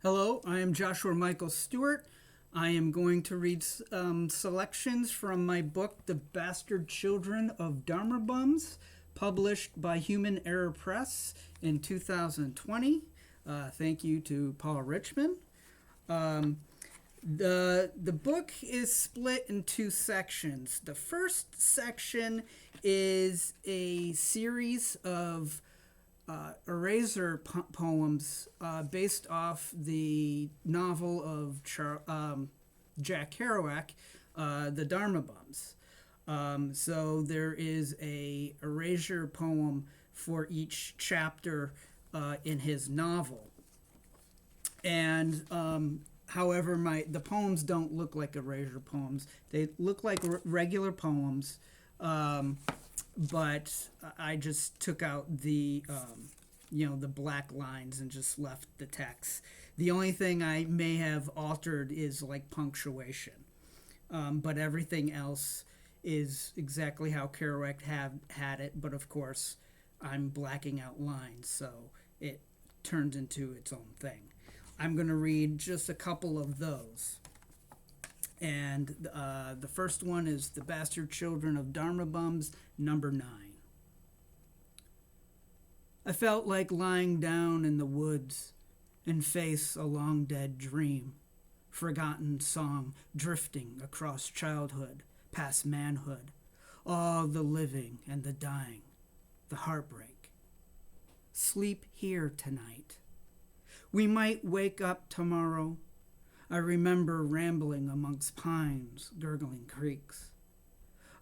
Hello, I am Joshua Michael Stewart. I am going to read selections from my book, The Bastard Children of Dharma Bums, published by Human Error Press in 2020. Thank you to Paul Richmond. The book is split in two sections. The first section is a series of eraser poems based off the novel of Jack Kerouac, The Dharma Bums. So there is a erasure poem for each chapter in his novel. And however, the poems don't look like erasure poems. They look like regular poems, but I just took out the the black lines and just left the text. The only thing I may have altered is like punctuation, but everything else is exactly how Kerouac had it. But of course, I'm blacking out lines, so it turns into its own thing. I'm going to read just a couple of those. And the first one is The Bastard Children of Dharma Bums, number 9. I felt like lying down in the woods and face a long dead dream, forgotten song drifting across childhood, past manhood, all the living and the dying, the heartbreak. Sleep here tonight. We might wake up tomorrow. I remember rambling amongst pines, gurgling creeks.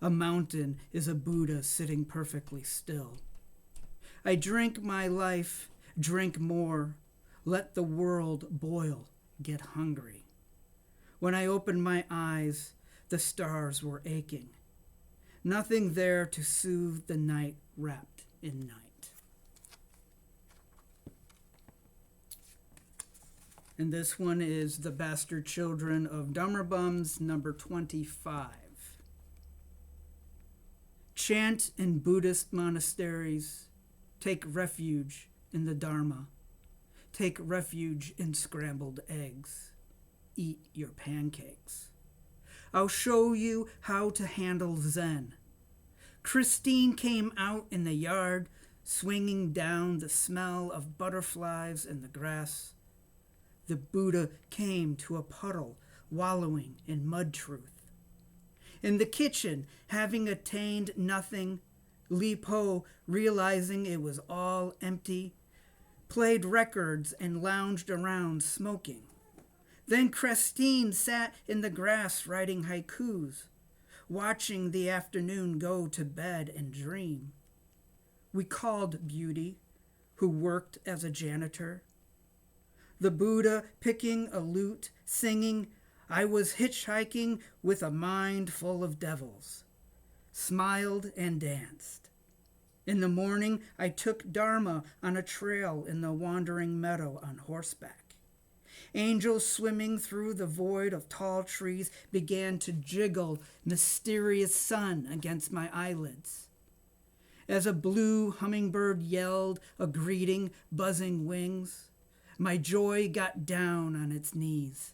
A mountain is a Buddha sitting perfectly still. I drink my life, drink more, let the world boil, get hungry. When I opened my eyes, the stars were aching. Nothing there to soothe the night wrapped in night. And this one is The Bastard Children of Dharma Bums, number 25. Chant in Buddhist monasteries. Take refuge in the Dharma. Take refuge in scrambled eggs. Eat your pancakes. I'll show you how to handle Zen. Christine came out in the yard, swinging down the smell of butterflies in the grass. The Buddha came to a puddle, wallowing in mud truth. In the kitchen, having attained nothing, Li Po, realizing it was all empty, played records and lounged around smoking. Then Christine sat in the grass writing haikus, watching the afternoon go to bed and dream. We called Beauty, who worked as a janitor. The Buddha picking a lute, singing, I was hitchhiking with a mind full of devils, smiled and danced. In the morning, I took Dharma on a trail in the wandering meadow on horseback. Angels swimming through the void of tall trees began to jiggle mysterious sun against my eyelids. As a blue hummingbird yelled a greeting, buzzing wings, my joy got down on its knees,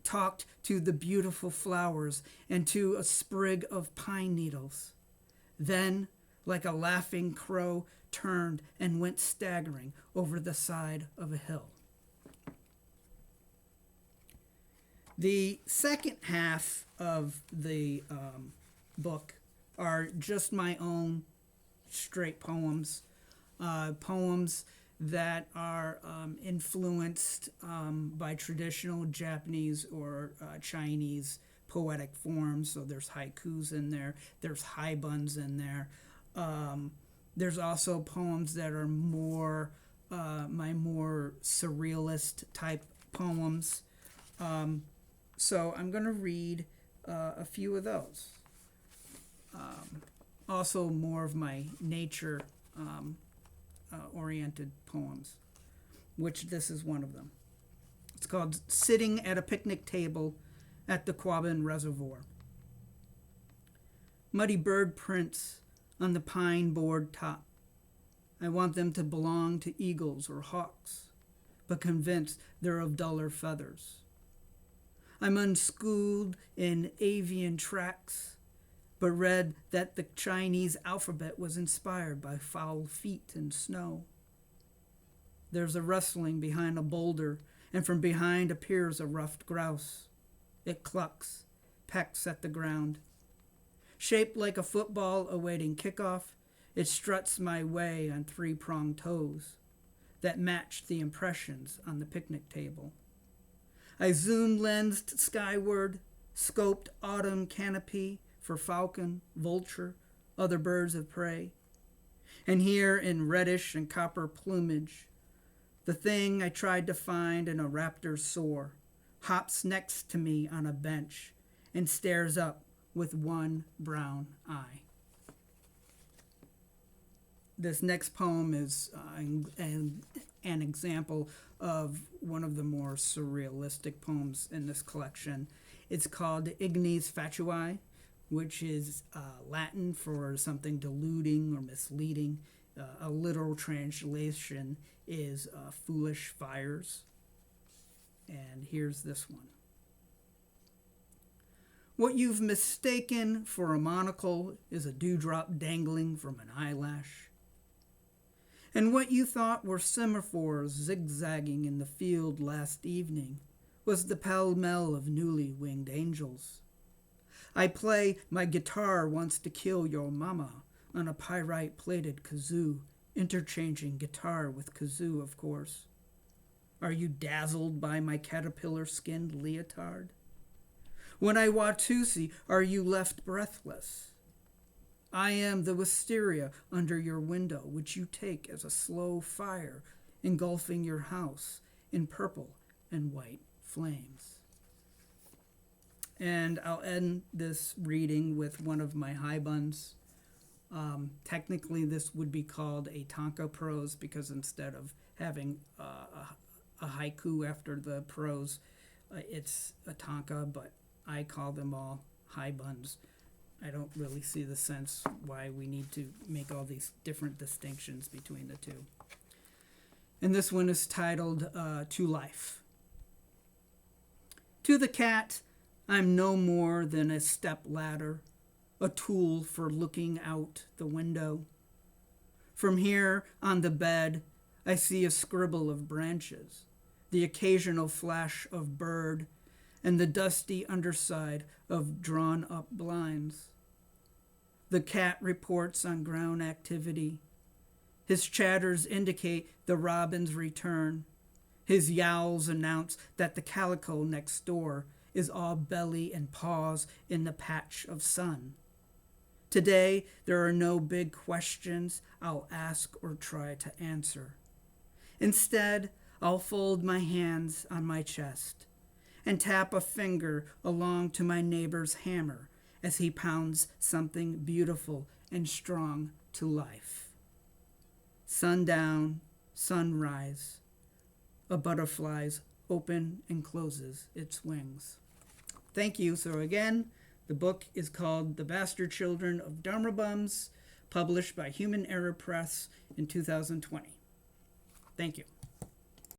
talked to the beautiful flowers and to a sprig of pine needles. Then, like a laughing crow, turned and went staggering over the side of a hill. The second half of the book are just my own straight poems, poems that are influenced by traditional Japanese or Chinese poetic forms. So there's haikus in there, there's haibuns in there. There's also poems that are more my more surrealist type poems. So I'm going to read a few of those. Also more of my nature oriented poems, which this is one of them. It's called Sitting at a Picnic Table at the Quabbin Reservoir. Muddy bird prints on the pine board top. I want them to belong to eagles or hawks. but convinced they're of duller feathers. I'm unschooled in avian tracks, but read that the Chinese alphabet was inspired by foul feet and snow. There's a rustling behind a boulder, and from behind appears a ruffed grouse. It clucks, pecks at the ground. Shaped like a football awaiting kickoff, it struts my way on three-pronged toes that match the impressions on the picnic table. I zoom-lensed skyward, scoped autumn canopy for falcon, vulture, other birds of prey. And here in reddish and copper plumage, the thing I tried to find in a raptor's soar hops next to me on a bench and stares up with one brown eye. This next poem is an example of one of the more surrealistic poems in this collection. It's called Ignes Fatui, which is Latin for something deluding or misleading. A literal translation is foolish fires. And here's this one. What you've mistaken for a monocle is a dewdrop dangling from an eyelash. And what you thought were semaphores zigzagging in the field last evening was the pell-mell of newly winged angels. I play my guitar wants to kill your mama on a pyrite-plated kazoo, interchanging guitar with kazoo, of course. Are you dazzled by my caterpillar-skinned leotard? When I Watusi, are you left breathless? I am the wisteria under your window, which you take as a slow fire engulfing your house in purple and white flames. And I'll end this reading with one of my high buns. Technically, this would be called a tanka prose because instead of having a haiku after the prose, it's a tanka, but I call them all high buns. I don't really see the sense why we need to make all these different distinctions between the two. And this one is titled To Life. To the cat, I'm no more than a step ladder, a tool for looking out the window. From here on the bed, I see a scribble of branches, the occasional flash of bird, and the dusty underside of drawn-up blinds. The cat reports on ground activity. His chatters indicate the robin's return. His yowls announce that the calico next door is all belly and paws in the patch of sun. Today, there are no big questions I'll ask or try to answer. Instead, I'll fold my hands on my chest and tap a finger along to my neighbor's hammer as he pounds something beautiful and strong to life. Sundown, sunrise, a butterfly's open and closes its wings. Thank you. So again, the book is called The Bastard Children of Dharma Bums, published by Human Error Press in 2020. Thank you.